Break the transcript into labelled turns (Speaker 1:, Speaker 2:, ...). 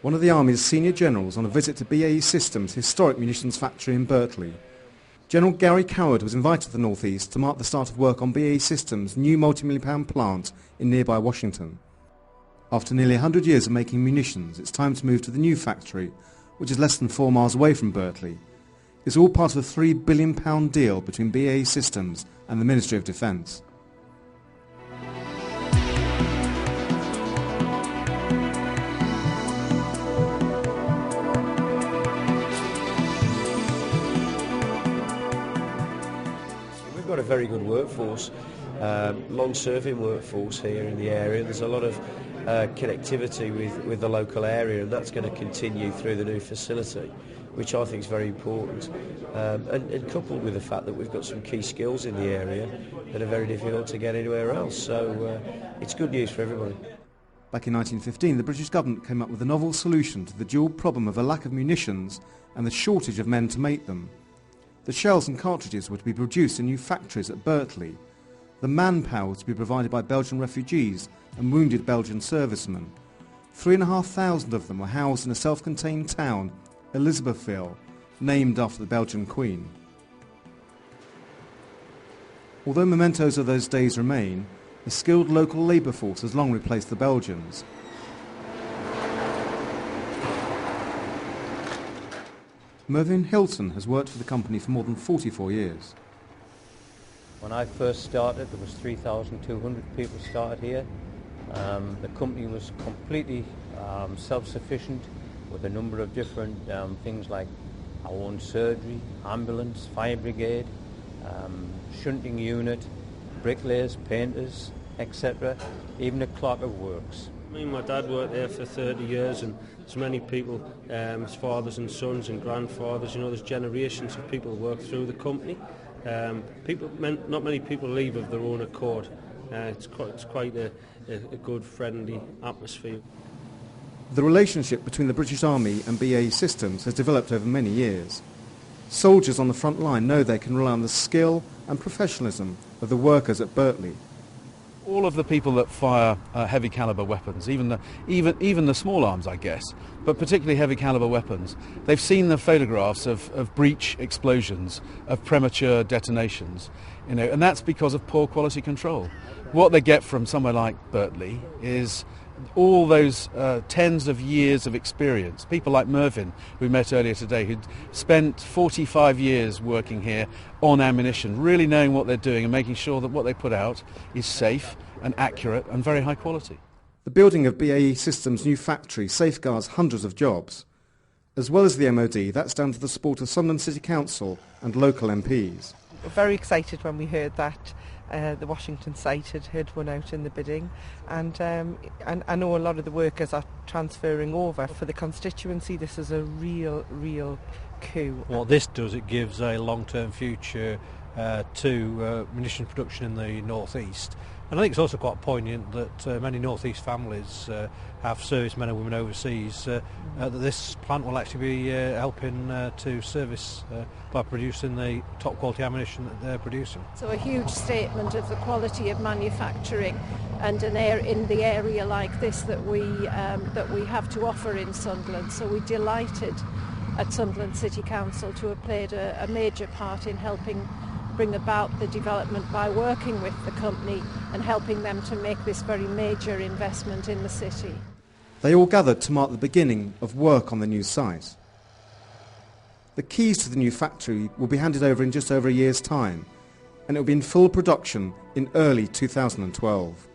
Speaker 1: One of the Army's senior generals on a visit to BAE Systems' historic munitions factory in Berkeley. General Gary Coward was invited to the North East to mark the start of work on BAE Systems' new multi-million-pound plant in nearby Washington. After nearly 100 years of making munitions, it's time to move to the new factory, which is less than 4 miles away from Berkeley. It's all part of a £3 billion deal between BAE Systems and the Ministry of Defence.
Speaker 2: We've got a very good workforce, long-serving workforce here in the area. There's a lot of connectivity with the local area, and that's going to continue through the new facility, which I think is very important, and coupled with the fact that we've got some key skills in the area that are very difficult to get anywhere else, so it's good news for everybody.
Speaker 1: Back in 1915, the British government came up with a novel solution to the dual problem of a lack of munitions and the shortage of men to make them. The shells and cartridges were to be produced in new factories at Berkeley. The manpower was to be provided by Belgian refugees and wounded Belgian servicemen. 3,500 of them were housed in a self-contained town, Elizabethville, named after the Belgian Queen. Although mementos of those days remain, a skilled local labour force has long replaced the Belgians. Mervyn Hilton has worked for the company for more than 44 years.
Speaker 3: When I first started, there was 3,200 people started here. The company was completely self-sufficient with a number of different things like our own surgery, ambulance, fire brigade, shunting unit, bricklayers, painters, etc., even a clerk of works.
Speaker 4: Me and my dad worked there for 30 years, and there's many people, his fathers and sons and grandfathers, there's generations of people who work through the company. Not many people leave of their own accord. It's quite a good, friendly atmosphere.
Speaker 1: The relationship between the British Army and BAE Systems has developed over many years. Soldiers on the front line know they can rely on the skill and professionalism of the workers at Berkeley.
Speaker 5: All of the people that fire heavy caliber weapons, even the small arms, I guess, but particularly heavy caliber weapons, they've seen the photographs of breach explosions, of premature detonations, and that's because of poor quality control. What they get from somewhere like Berkeley is all those tens of years of experience. People like Mervyn, we met earlier today, who'd spent 45 years working here on ammunition, really knowing what they're doing and making sure that what they put out is safe and accurate and very high quality.
Speaker 1: The building of BAE Systems' new factory safeguards hundreds of jobs. As well as the MOD, that's down to the support of Sunderland City Council and local MPs.
Speaker 6: We're very excited when we heard that the Washington site had won out in the bidding, and I know a lot of the workers are transferring over. For the constituency, this is a real coup.
Speaker 7: What this does, it gives a long-term future to munitions production in the North East. And I think it's also quite poignant that many North East families have servicemen and women overseas, that this plant will actually be helping to service by producing the top quality ammunition that they're producing.
Speaker 8: So a huge statement of the quality of manufacturing and in the area like this that we have to offer in Sunderland. So we're delighted at Sunderland City Council to have played a major part in helping bring about the development by working with the company and helping them to make this very major investment in the city.
Speaker 1: They all gathered to mark the beginning of work on the new site. The keys to the new factory will be handed over in just over a year's time, and it will be in full production in early 2012.